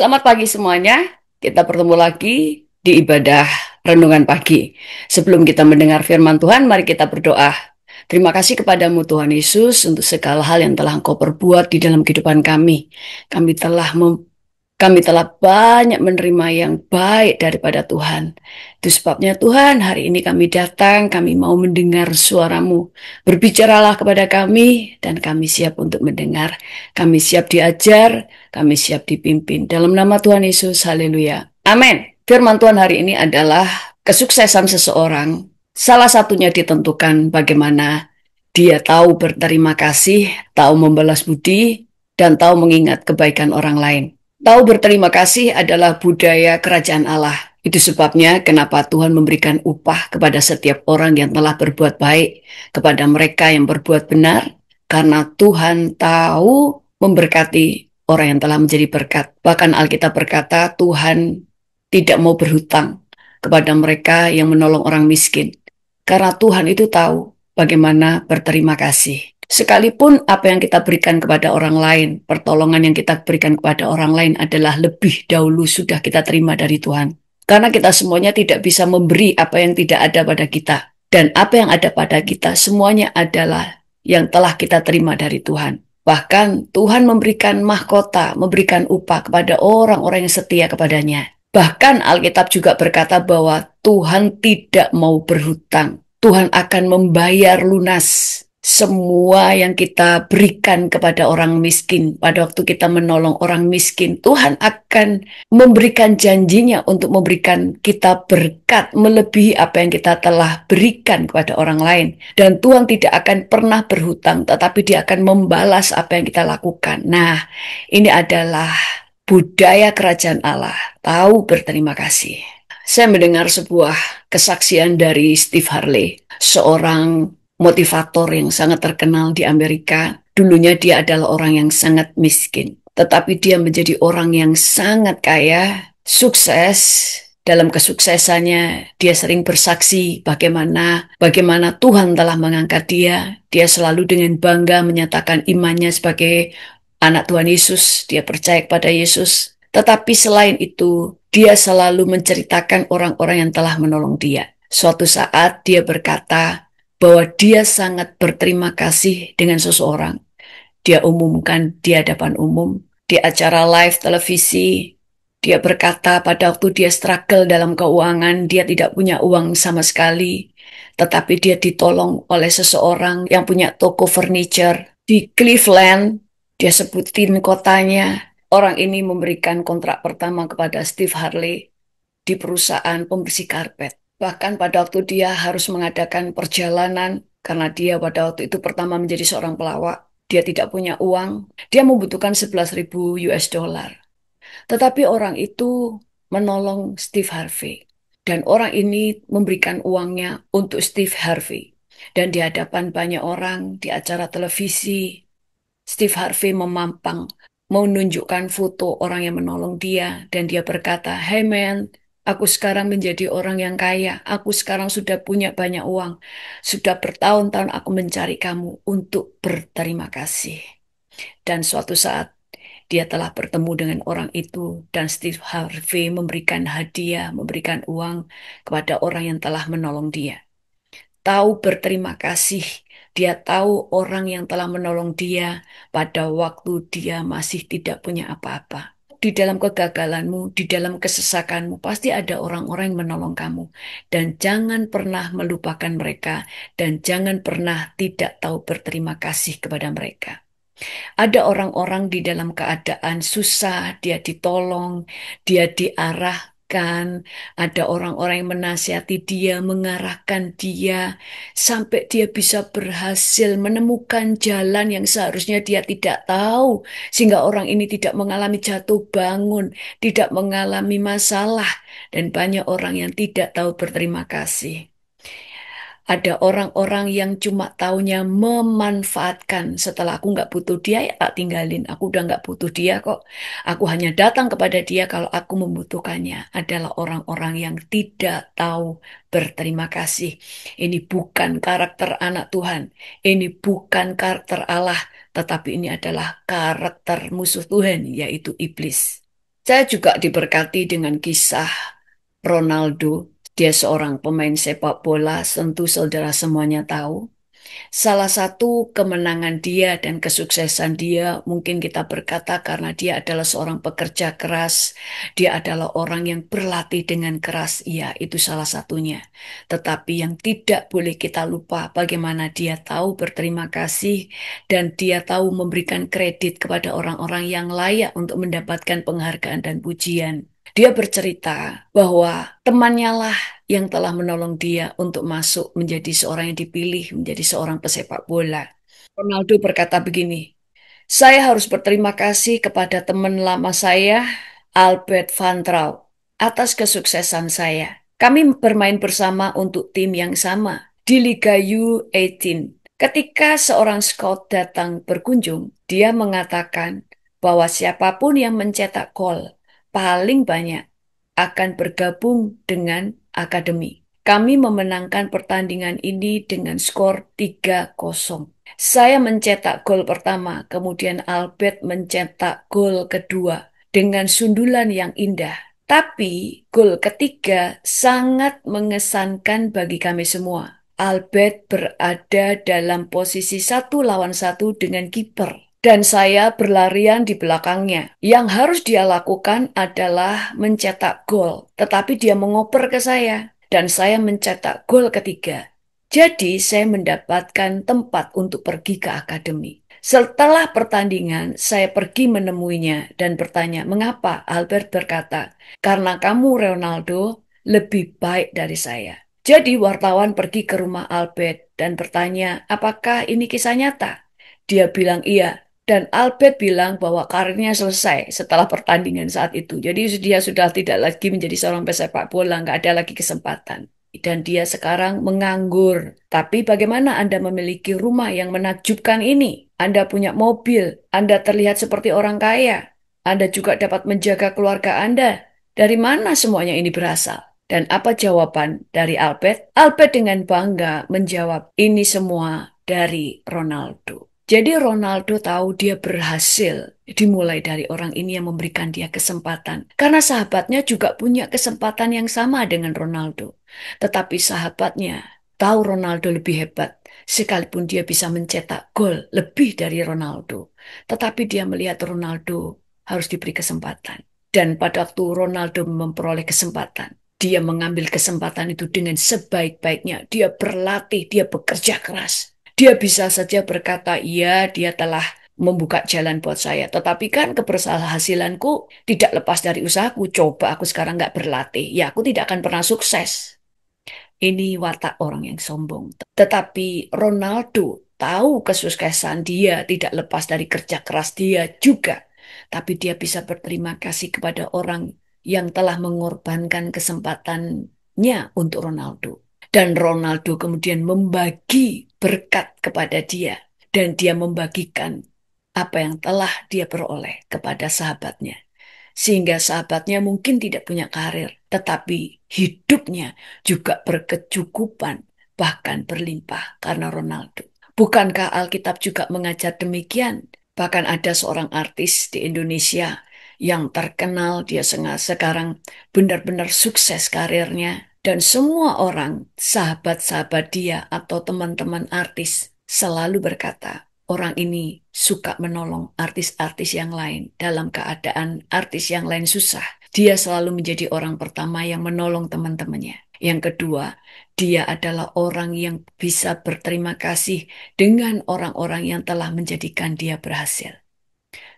Selamat pagi semuanya. Kita bertemu lagi di ibadah renungan pagi. Sebelum kita mendengar firman Tuhan, mari kita berdoa. Terima kasih kepadamu Tuhan Yesus untuk segala hal yang telah Engkau perbuat di dalam kehidupan kami. Kami telah kami telah banyak menerima yang baik daripada Tuhan. Itu sebabnya Tuhan, hari ini kami datang, kami mau mendengar suara-Mu. Berbicaralah kepada kami, dan kami siap untuk mendengar. Kami siap diajar, kami siap dipimpin. Dalam nama Tuhan Yesus, haleluya. Amin. Firman Tuhan hari ini adalah kesuksesan seseorang. Salah satunya ditentukan bagaimana dia tahu berterima kasih, tahu membalas budi, dan tahu mengingat kebaikan orang lain. Tahu berterima kasih adalah budaya kerajaan Allah. Itu sebabnya kenapa Tuhan memberikan upah kepada setiap orang yang telah berbuat baik, kepada mereka yang berbuat benar, karena Tuhan tahu memberkati orang yang telah menjadi berkat. Bahkan Alkitab berkata Tuhan tidak mau berhutang kepada mereka yang menolong orang miskin. Karena Tuhan itu tahu bagaimana berterima kasih. Sekalipun apa yang kita berikan kepada orang lain, pertolongan yang kita berikan kepada orang lain adalah lebih dahulu sudah kita terima dari Tuhan. Karena kita semuanya tidak bisa memberi apa yang tidak ada pada kita. Dan apa yang ada pada kita semuanya adalah yang telah kita terima dari Tuhan. Bahkan Tuhan memberikan mahkota, memberikan upah kepada orang-orang yang setia kepadanya. Bahkan Alkitab juga berkata bahwa Tuhan tidak mau berhutang. Tuhan akan membayar lunas semua yang kita berikan kepada orang miskin. Pada waktu kita menolong orang miskin, Tuhan akan memberikan janjinya untuk memberikan kita berkat melebihi apa yang kita telah berikan kepada orang lain. Dan Tuhan tidak akan pernah berhutang, tetapi Dia akan membalas apa yang kita lakukan. Nah, ini adalah budaya kerajaan Allah. Tahu berterima kasih. Saya mendengar sebuah kesaksian dari Steve Harley, seorang motivator yang sangat terkenal di Amerika. Dulunya dia adalah orang yang sangat miskin, tetapi dia menjadi orang yang sangat kaya, sukses. Dalam kesuksesannya, dia sering bersaksi bagaimana Tuhan telah mengangkat dia. Dia selalu dengan bangga menyatakan imannya sebagai anak Tuhan Yesus. Dia percaya kepada Yesus. Tetapi selain itu, dia selalu menceritakan orang-orang yang telah menolong dia. Suatu saat dia berkata bahwa dia sangat berterima kasih dengan seseorang. Dia umumkan di hadapan umum, di acara live televisi. Dia berkata pada waktu dia struggle dalam keuangan, dia tidak punya uang sama sekali. Tetapi dia ditolong oleh seseorang yang punya toko furniture di Cleveland. Dia sebutin kotanya. Orang ini memberikan kontrak pertama kepada Steve Harley di perusahaan pembersih karpet. Bahkan pada waktu dia harus mengadakan perjalanan, karena dia pada waktu itu pertama menjadi seorang pelawak, dia tidak punya uang, dia membutuhkan 11.000 US dollar. Tetapi orang itu menolong Steve Harvey. Dan orang ini memberikan uangnya untuk Steve Harvey. Dan di hadapan banyak orang, di acara televisi, Steve Harvey memampang, menunjukkan foto orang yang menolong dia, dan dia berkata, "Hey man, aku sekarang menjadi orang yang kaya. Aku sekarang sudah punya banyak uang. Sudah bertahun-tahun aku mencari kamu untuk berterima kasih." Dan suatu saat dia telah bertemu dengan orang itu, dan Steve Harvey memberikan hadiah, memberikan uang kepada orang yang telah menolong dia. Tahu berterima kasih. Dia tahu orang yang telah menolong dia pada waktu dia masih tidak punya apa-apa. Di dalam kegagalanmu, di dalam kesesakanmu, pasti ada orang-orang yang menolong kamu. Dan jangan pernah melupakan mereka. Dan jangan pernah tidak tahu berterima kasih kepada mereka. Ada orang-orang di dalam keadaan susah, dia ditolong, dia diarahkan. Ada orang-orang yang menasihati dia, mengarahkan dia, sampai dia bisa berhasil menemukan jalan yang seharusnya dia tidak tahu. Sehingga orang ini tidak mengalami jatuh bangun, tidak mengalami masalah. Dan banyak orang yang tidak tahu berterima kasih. Ada orang-orang yang cuma taunya memanfaatkan. Setelah aku nggak butuh dia, ya tak tinggalin. Aku udah nggak butuh dia kok. Aku hanya datang kepada dia kalau aku membutuhkannya. Adalah orang-orang yang tidak tahu berterima kasih. Ini bukan karakter anak Tuhan. Ini bukan karakter Allah. Tetapi ini adalah karakter musuh Tuhan, yaitu iblis. Saya juga diberkati dengan kisah Ronaldo. Dia seorang pemain sepak bola, tentu saudara semuanya tahu. Salah satu kemenangan dia dan kesuksesan dia mungkin kita berkata karena dia adalah seorang pekerja keras, dia adalah orang yang berlatih dengan keras, iya itu salah satunya. Tetapi yang tidak boleh kita lupa bagaimana dia tahu berterima kasih dan dia tahu memberikan kredit kepada orang-orang yang layak untuk mendapatkan penghargaan dan pujian. Dia bercerita bahwa temannya lah yang telah menolong dia untuk masuk menjadi seorang yang dipilih menjadi seorang pesepak bola. Ronaldo berkata begini, saya harus berterima kasih kepada teman lama saya, Albert Van Traup, atas kesuksesan saya. Kami bermain bersama untuk tim yang sama di Liga U18. Ketika seorang scout datang berkunjung, dia mengatakan bahwa siapapun yang mencetak gol paling banyak akan bergabung dengan akademi. Kami memenangkan pertandingan ini dengan skor 3-0. Saya mencetak gol pertama, kemudian Albert mencetak gol kedua dengan sundulan yang indah. Tapi gol ketiga sangat mengesankan bagi kami semua. Albert berada dalam posisi 1 lawan 1 dengan kiper. Dan saya berlarian di belakangnya. Yang harus dia lakukan adalah mencetak gol. Tetapi dia mengoper ke saya. Dan saya mencetak gol ketiga. Jadi saya mendapatkan tempat untuk pergi ke akademi. Setelah pertandingan, saya pergi menemuinya dan bertanya, mengapa? Albert berkata, karena kamu Ronaldo lebih baik dari saya. Jadi wartawan pergi ke rumah Albert dan bertanya, apakah ini kisah nyata? Dia bilang iya. Dan Albert bilang bahwa karirnya selesai setelah pertandingan saat itu. Jadi dia sudah tidak lagi menjadi seorang pesepak bola, nggak ada lagi kesempatan. Dan dia sekarang menganggur. Tapi bagaimana Anda memiliki rumah yang menakjubkan ini? Anda punya mobil, Anda terlihat seperti orang kaya. Anda juga dapat menjaga keluarga Anda. Dari mana semuanya ini berasal? Dan apa jawaban dari Albert? Albert dengan bangga menjawab, ini semua dari Ronaldo. Jadi Ronaldo tahu dia berhasil dimulai dari orang ini yang memberikan dia kesempatan. Karena sahabatnya juga punya kesempatan yang sama dengan Ronaldo. Tetapi sahabatnya tahu Ronaldo lebih hebat. Sekalipun dia bisa mencetak gol lebih dari Ronaldo. Tetapi dia melihat Ronaldo harus diberi kesempatan. Dan pada waktu Ronaldo memperoleh kesempatan, dia mengambil kesempatan itu dengan sebaik-baiknya. Dia berlatih, dia bekerja keras. Dia bisa saja berkata, iya dia telah membuka jalan buat saya. Tetapi kan keberhasilanku tidak lepas dari usahaku. Coba aku sekarang nggak berlatih. Ya aku tidak akan pernah sukses. Ini watak orang yang sombong. Tetapi Ronaldo tahu kesuksesan dia tidak lepas dari kerja keras dia juga. Tapi dia bisa berterima kasih kepada orang yang telah mengorbankan kesempatannya untuk Ronaldo. Dan Ronaldo kemudian membagi berkat kepada dia. Dan dia membagikan apa yang telah dia peroleh kepada sahabatnya. Sehingga sahabatnya mungkin tidak punya karir, tetapi hidupnya juga berkecukupan, bahkan berlimpah karena Ronaldo. Bukankah Alkitab juga mengajar demikian? Bahkan ada seorang artis di Indonesia yang terkenal, dia sekarang benar-benar sukses karirnya. Dan semua orang, sahabat-sahabat dia atau teman-teman artis selalu berkata, orang ini suka menolong artis-artis yang lain dalam keadaan artis yang lain susah. Dia selalu menjadi orang pertama yang menolong teman-temannya. Yang kedua, dia adalah orang yang bisa berterima kasih dengan orang-orang yang telah menjadikan dia berhasil.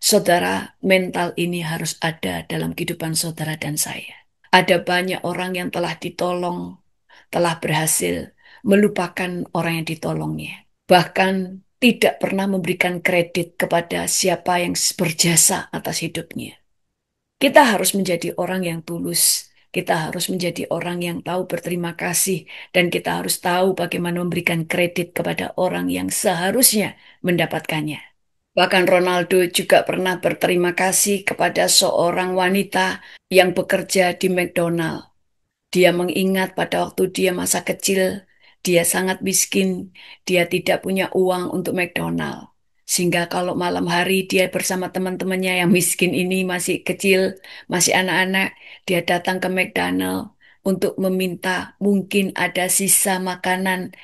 Saudara, mental ini harus ada dalam kehidupan saudara dan saya. Ada banyak orang yang telah ditolong, telah berhasil melupakan orang yang ditolongnya. Bahkan tidak pernah memberikan kredit kepada siapa yang berjasa atas hidupnya. Kita harus menjadi orang yang tulus. Kita harus menjadi orang yang tahu berterima kasih. Dan kita harus tahu bagaimana memberikan kredit kepada orang yang seharusnya mendapatkannya. Bahkan Ronaldo juga pernah berterima kasih kepada seorang wanita yang bekerja di McDonald. Dia mengingat pada waktu dia masa kecil, dia sangat miskin, dia tidak punya uang untuk McDonald. Sehingga kalau malam hari dia bersama teman-temannya yang miskin ini masih kecil, masih anak-anak, dia datang ke McDonald untuk meminta mungkin ada sisa makanan,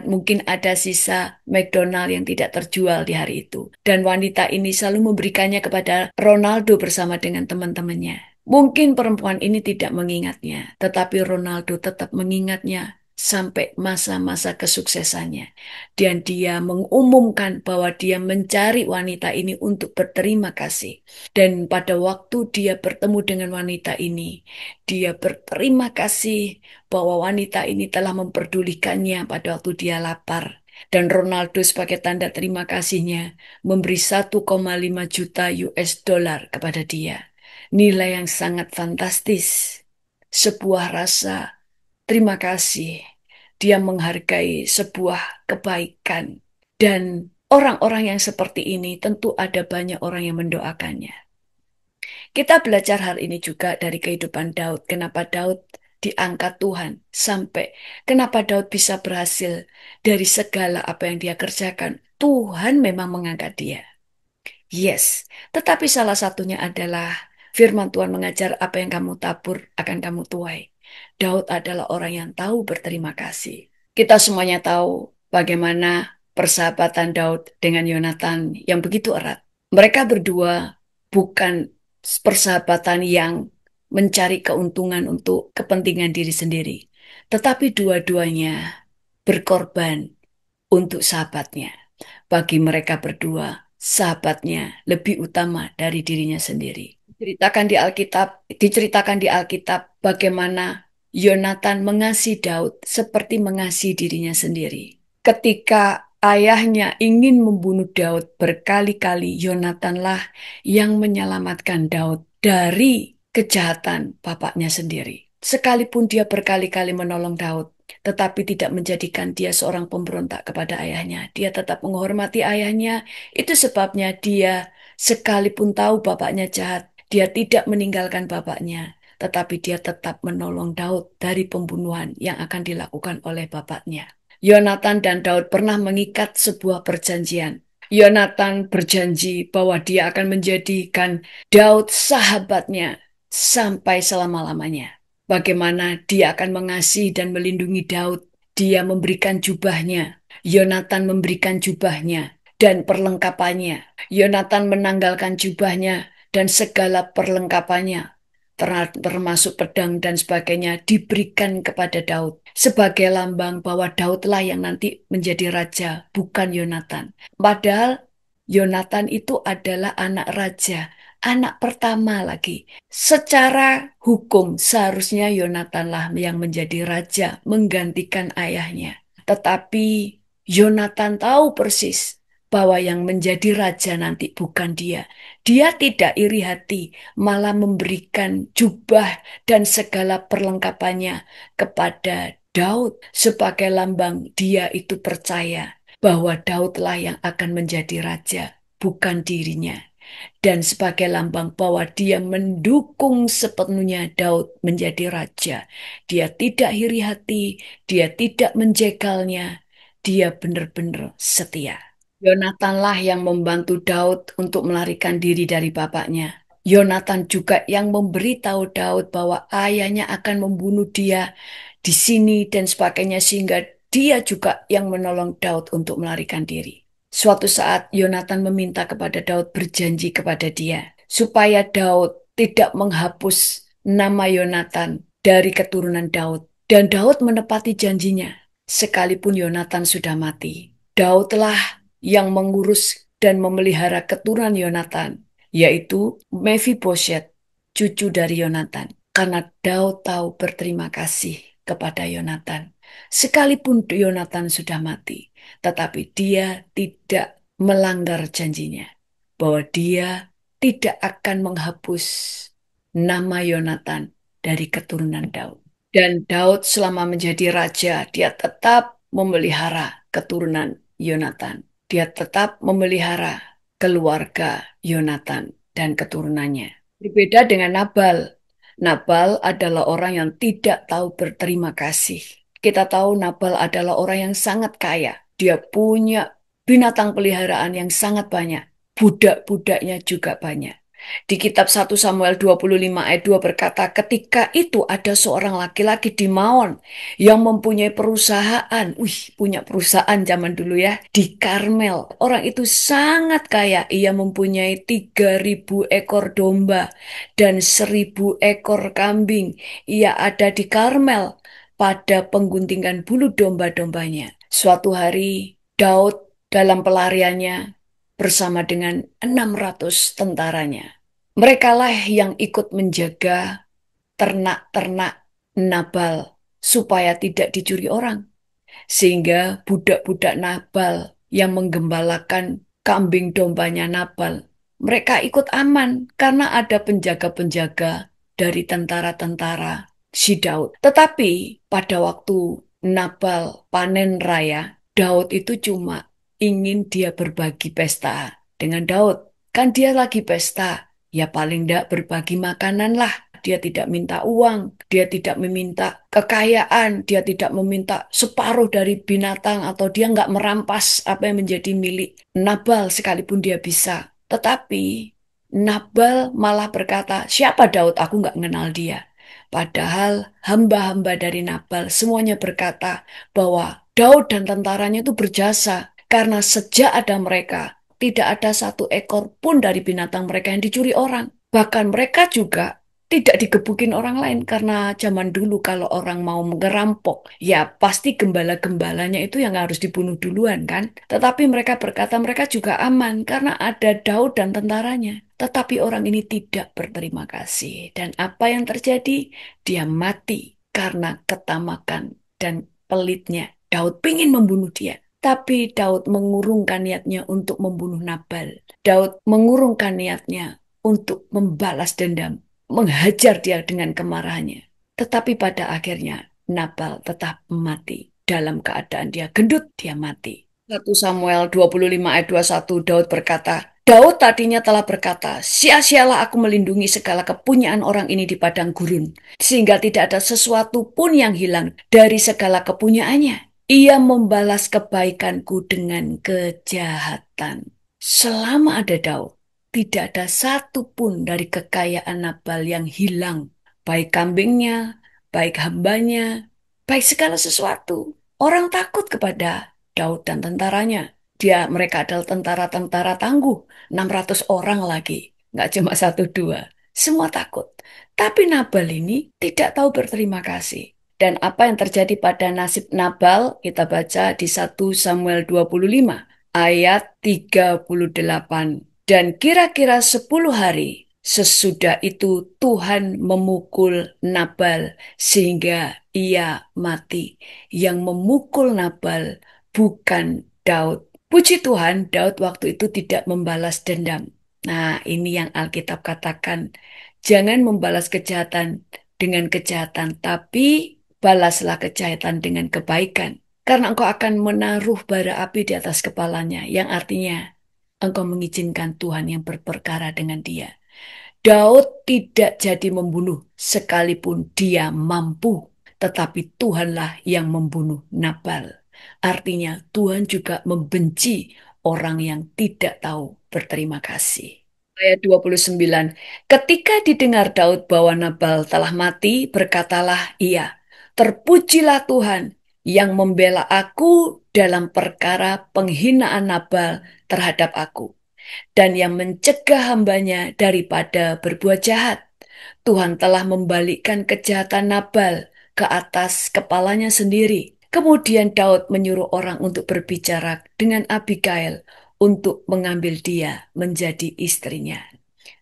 mungkin ada sisa McDonald yang tidak terjual di hari itu. Dan wanita ini selalu memberikannya kepada Ronaldo bersama dengan teman-temannya. Mungkin perempuan ini tidak mengingatnya, tetapi Ronaldo tetap mengingatnya sampai masa-masa kesuksesannya. Dan dia mengumumkan bahwa dia mencari wanita ini untuk berterima kasih. Dan pada waktu dia bertemu dengan wanita ini, dia berterima kasih bahwa wanita ini telah memperdulikannya pada waktu dia lapar. Dan Ronaldo sebagai tanda terima kasihnya memberi 1,5 juta US dollar kepada dia. Nilai yang sangat fantastis. Sebuah rasa terima kasih. Dia menghargai sebuah kebaikan. Dan orang-orang yang seperti ini tentu ada banyak orang yang mendoakannya. Kita belajar hal ini juga dari kehidupan Daud. Kenapa Daud diangkat Tuhan sampai kenapa Daud bisa berhasil dari segala apa yang dia kerjakan. Tuhan memang mengangkat dia. Yes, tetapi salah satunya adalah firman Tuhan mengajar apa yang kamu tabur akan kamu tuai. Daud adalah orang yang tahu berterima kasih. Kita semuanya tahu bagaimana persahabatan Daud dengan Yonatan yang begitu erat. Mereka berdua bukan persahabatan yang mencari keuntungan untuk kepentingan diri sendiri, tetapi dua-duanya berkorban untuk sahabatnya. Bagi mereka berdua, sahabatnya lebih utama dari dirinya sendiri. Diceritakan di Alkitab bagaimana Yonatan mengasihi Daud seperti mengasihi dirinya sendiri. Ketika ayahnya ingin membunuh Daud berkali-kali, Yonatanlah yang menyelamatkan Daud dari kejahatan bapaknya sendiri. Sekalipun dia berkali-kali menolong Daud, tetapi tidak menjadikan dia seorang pemberontak kepada ayahnya. Dia tetap menghormati ayahnya. Itu sebabnya dia sekalipun tahu bapaknya jahat, dia tidak meninggalkan bapaknya, tetapi dia tetap menolong Daud dari pembunuhan yang akan dilakukan oleh bapaknya. Yonatan dan Daud pernah mengikat sebuah perjanjian. Yonatan berjanji bahwa dia akan menjadikan Daud sahabatnya sampai selama-lamanya. Bagaimana dia akan mengasihi dan melindungi Daud. Dia memberikan jubahnya. Yonatan memberikan jubahnya dan perlengkapannya. Yonatan menanggalkan jubahnya dan segala perlengkapannya, termasuk pedang dan sebagainya, diberikan kepada Daud sebagai lambang bahwa Daudlah yang nanti menjadi raja, bukan Yonatan. Padahal Yonatan itu adalah anak raja, anak pertama lagi. Secara hukum seharusnya Yonatanlah yang menjadi raja, menggantikan ayahnya. Tetapi Yonatan tahu persis bahwa yang menjadi raja nanti bukan dia. Dia tidak iri hati, malah memberikan jubah dan segala perlengkapannya kepada Daud sebagai lambang dia itu percaya bahwa Daudlah yang akan menjadi raja, bukan dirinya. Dan sebagai lambang bahwa dia mendukung sepenuhnya Daud menjadi raja. Dia tidak iri hati, dia tidak menjegalnya, dia benar-benar setia. Yonatan yang membantu Daud untuk melarikan diri dari bapaknya. Yonatan juga yang memberitahu Daud bahwa ayahnya akan membunuh dia di sini dan sebagainya sehingga dia juga yang menolong Daud untuk melarikan diri. Suatu saat Yonatan meminta kepada Daud berjanji kepada dia supaya Daud tidak menghapus nama Yonatan dari keturunan Daud. Dan Daud menepati janjinya sekalipun Yonatan sudah mati. Daudlah yang mengurus dan memelihara keturunan Yonatan, yaitu Mephibosheth, cucu dari Yonatan. Karena Daud tahu berterima kasih kepada Yonatan. Sekalipun Yonatan sudah mati, tetapi dia tidak melanggar janjinya. Bahwa dia tidak akan menghapus nama Yonatan dari keturunan Daud. Dan Daud selama menjadi raja, dia tetap memelihara keturunan Yonatan. Dia tetap memelihara keluarga Yonatan dan keturunannya. Berbeda dengan Nabal. Nabal adalah orang yang tidak tahu berterima kasih. Kita tahu Nabal adalah orang yang sangat kaya. Dia punya binatang peliharaan yang sangat banyak, budak-budaknya juga banyak. Di kitab 1 Samuel 25 ayat 2 berkata, ketika itu ada seorang laki-laki di Maon yang mempunyai perusahaan. Punya perusahaan zaman dulu ya, di Karmel. Orang itu sangat kaya. Ia mempunyai 3.000 ekor domba dan 1.000 ekor kambing. Ia ada di Karmel pada pengguntingan bulu domba-dombanya. Suatu hari, Daud dalam pelariannya bersama dengan 600 tentaranya. Merekalah yang ikut menjaga ternak-ternak Nabal supaya tidak dicuri orang. Sehingga budak-budak Nabal yang menggembalakan kambing dombanya Nabal, mereka ikut aman karena ada penjaga-penjaga dari tentara-tentara si Daud. Tetapi pada waktu Nabal panen raya, Daud itu cuma ingin dia berbagi pesta dengan Daud. Kan dia lagi pesta, ya paling tidak berbagi makanan lah. Dia tidak minta uang, dia tidak meminta kekayaan, dia tidak meminta separuh dari binatang, atau dia nggak merampas apa yang menjadi milik Nabal sekalipun dia bisa. Tetapi Nabal malah berkata, siapa Daud? Aku nggak mengenal dia. Padahal hamba-hamba dari Nabal semuanya berkata bahwa Daud dan tentaranya itu berjasa. Karena sejak ada mereka, tidak ada satu ekor pun dari binatang mereka yang dicuri orang. Bahkan mereka juga tidak digebukin orang lain karena zaman dulu kalau orang mau ngerampok, ya pasti gembala-gembalanya itu yang harus dibunuh duluan kan. Tetapi mereka berkata mereka juga aman karena ada Daud dan tentaranya. Tetapi orang ini tidak berterima kasih. Dan apa yang terjadi? Dia mati karena ketamakan dan pelitnya. Daud ingin membunuh dia. Tapi Daud mengurungkan niatnya untuk membunuh Nabal. Daud mengurungkan niatnya untuk membalas dendam, menghajar dia dengan kemarahannya. Tetapi pada akhirnya Nabal tetap mati. Dalam keadaan dia gendut, dia mati. 1 Samuel 25 ayat 21, Daud berkata, Daud tadinya telah berkata, sia-sialah aku melindungi segala kepunyaan orang ini di padang gurun, sehingga tidak ada sesuatu pun yang hilang dari segala kepunyaannya. Ia membalas kebaikanku dengan kejahatan. Selama ada Daud, tidak ada satu pun dari kekayaan Nabal yang hilang. Baik kambingnya, baik hambanya, baik segala sesuatu. Orang takut kepada Daud dan tentaranya. Mereka adalah tentara-tentara tangguh. 600 orang lagi. Nggak cuma satu dua. Semua takut. Tapi Nabal ini tidak tahu berterima kasih. Dan apa yang terjadi pada nasib Nabal, kita baca di 1 Samuel 25 ayat 38. Dan kira-kira 10 hari sesudah itu Tuhan memukul Nabal sehingga ia mati. Yang memukul Nabal bukan Daud. Puji Tuhan, Daud waktu itu tidak membalas dendam. Nah, ini yang Alkitab katakan. Jangan membalas kejahatan dengan kejahatan, tapi balaslah kejahatan dengan kebaikan. Karena engkau akan menaruh bara api di atas kepalanya, yang artinya engkau mengizinkan Tuhan yang berperkara dengan dia. Daud tidak jadi membunuh sekalipun dia mampu, tetapi Tuhanlah yang membunuh Nabal. Artinya Tuhan juga membenci orang yang tidak tahu berterima kasih. Ayat 29. Ketika didengar Daud bahwa Nabal telah mati, berkatalah ia, terpujilah Tuhan yang membela aku dalam perkara penghinaan Nabal terhadap aku, dan yang mencegah hambanya daripada berbuat jahat. Tuhan telah membalikkan kejahatan Nabal ke atas kepalanya sendiri. Kemudian Daud menyuruh orang untuk berbicara dengan Abigail untuk mengambil dia menjadi istrinya.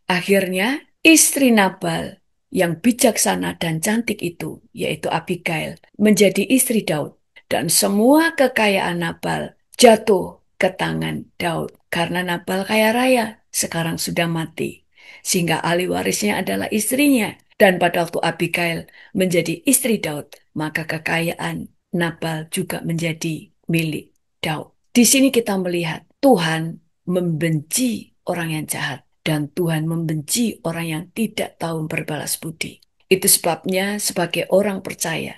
Akhirnya istri Nabal yang bijaksana dan cantik itu, yaitu Abigail, menjadi istri Daud. Dan semua kekayaan Nabal jatuh ke tangan Daud. Karena Nabal kaya raya, sekarang sudah mati. Sehingga ahli warisnya adalah istrinya. Dan pada waktu Abigail menjadi istri Daud, maka kekayaan Nabal juga menjadi milik Daud. Di sini kita melihat Tuhan membenci orang yang jahat. Dan Tuhan membenci orang yang tidak tahu berbalas budi. Itu sebabnya sebagai orang percaya,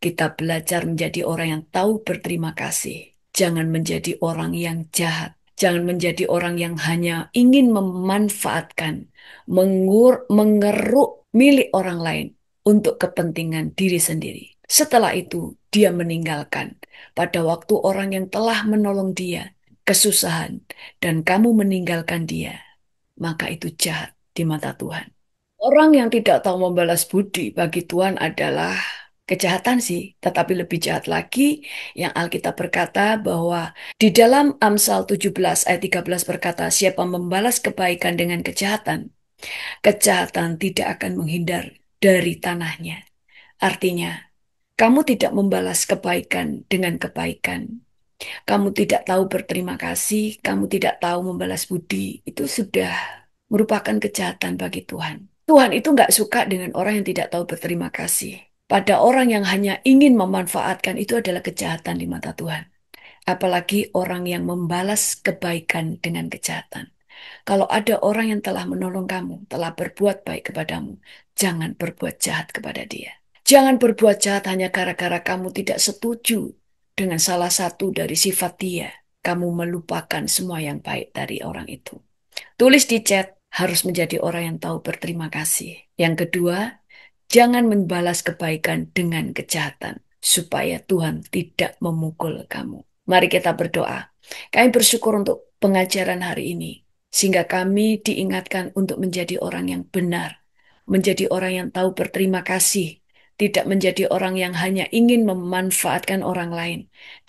kita belajar menjadi orang yang tahu berterima kasih. Jangan menjadi orang yang jahat. Jangan menjadi orang yang hanya ingin memanfaatkan, mengeruk milik orang lain untuk kepentingan diri sendiri. Setelah itu, dia meninggalkan. Pada waktu orang yang telah menolong dia, kesusahan, dan kamu meninggalkan dia, maka itu jahat di mata Tuhan. Orang yang tidak tahu membalas budi bagi Tuhan adalah kejahatan sih, tetapi lebih jahat lagi yang Alkitab berkata bahwa di dalam Amsal 17 ayat 13 berkata, siapa membalas kebaikan dengan kejahatan, kejahatan tidak akan menghindar dari tanahnya. Artinya, kamu tidak membalas kebaikan dengan kebaikan. Kamu tidak tahu berterima kasih, kamu tidak tahu membalas budi, itu sudah merupakan kejahatan bagi Tuhan. Tuhan itu nggak suka dengan orang yang tidak tahu berterima kasih. Pada orang yang hanya ingin memanfaatkan itu adalah kejahatan di mata Tuhan. Apalagi orang yang membalas kebaikan dengan kejahatan. Kalau ada orang yang telah menolong kamu, telah berbuat baik kepadamu, jangan berbuat jahat kepada dia. Jangan berbuat jahat hanya gara-gara kamu tidak setuju dengan salah satu dari sifat dia. Kamu melupakan semua yang baik dari orang itu. Tulis di chat, harus menjadi orang yang tahu berterima kasih. Yang kedua, jangan membalas kebaikan dengan kejahatan, supaya Tuhan tidak memukul kamu. Mari kita berdoa. Kami bersyukur untuk pengajaran hari ini, sehingga kami diingatkan untuk menjadi orang yang benar, menjadi orang yang tahu berterima kasih, tidak menjadi orang yang hanya ingin memanfaatkan orang lain,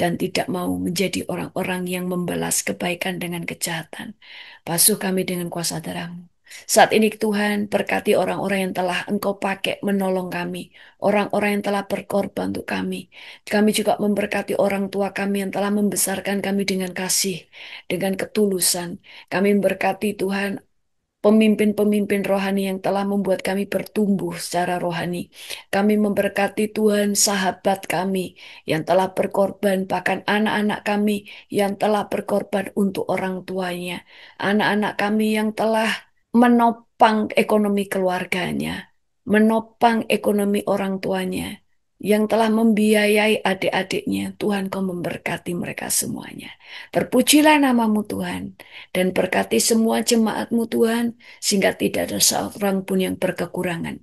dan tidak mau menjadi orang-orang yang membalas kebaikan dengan kejahatan. Basuh kami dengan kuasa darah-Mu. Saat ini Tuhan, berkati orang-orang yang telah Engkau pakai menolong kami, orang-orang yang telah berkorban untuk kami. Kami juga memberkati orang tua kami yang telah membesarkan kami dengan kasih, dengan ketulusan. Kami memberkati Tuhan, pemimpin-pemimpin rohani yang telah membuat kami bertumbuh secara rohani. Kami memberkati Tuhan sahabat kami yang telah berkorban, bahkan anak-anak kami yang telah berkorban untuk orang tuanya. Anak-anak kami yang telah menopang ekonomi keluarganya, menopang ekonomi orang tuanya, yang telah membiayai adik-adiknya. Tuhan, Kau memberkati mereka semuanya. Terpujilah namamu Tuhan, dan berkati semua jemaat-Mu Tuhan, sehingga tidak ada seorang pun yang berkekurangan.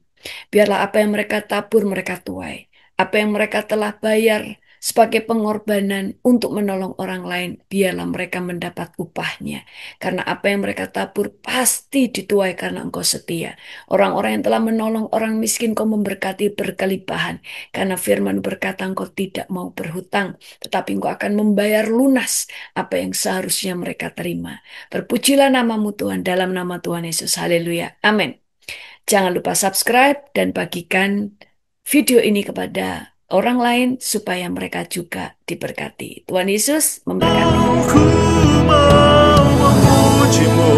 Biarlah apa yang mereka tabur mereka tuai, apa yang mereka telah bayar sebagai pengorbanan untuk menolong orang lain, biarlah mereka mendapat upahnya. Karena apa yang mereka tabur pasti dituai karena Engkau setia. Orang-orang yang telah menolong orang miskin, Kau memberkati berkelimpahan. Karena firman berkata Engkau tidak mau berhutang, tetapi Engkau akan membayar lunas apa yang seharusnya mereka terima. Terpujilah namamu Tuhan, dalam nama Tuhan Yesus. Haleluya. Amin. Jangan lupa subscribe dan bagikan video ini kepada orang lain supaya mereka juga diberkati. Tuhan Yesus memberkati. Ku mau memujimu,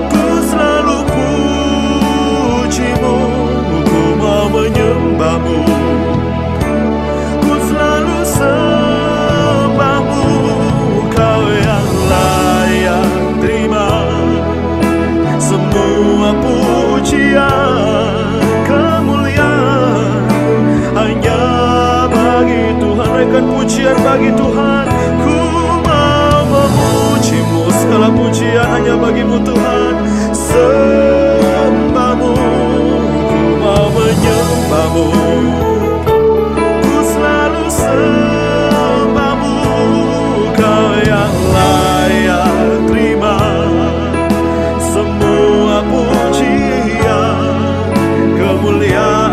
ku selalu pujimu, ku mau menyembahmu, ku selalu sembahmu, kau yang layak terima semua pujian, kemuliaan hanya bagi Tuhan. Rekan pujian bagi Tuhan. Ku mau memujimu, segala pujian hanya bagimu Tuhan. Sembahmu, ku mau menyembahmu, ku selalu sembahmu, kau yang layak terima semua pujian, kemuliaan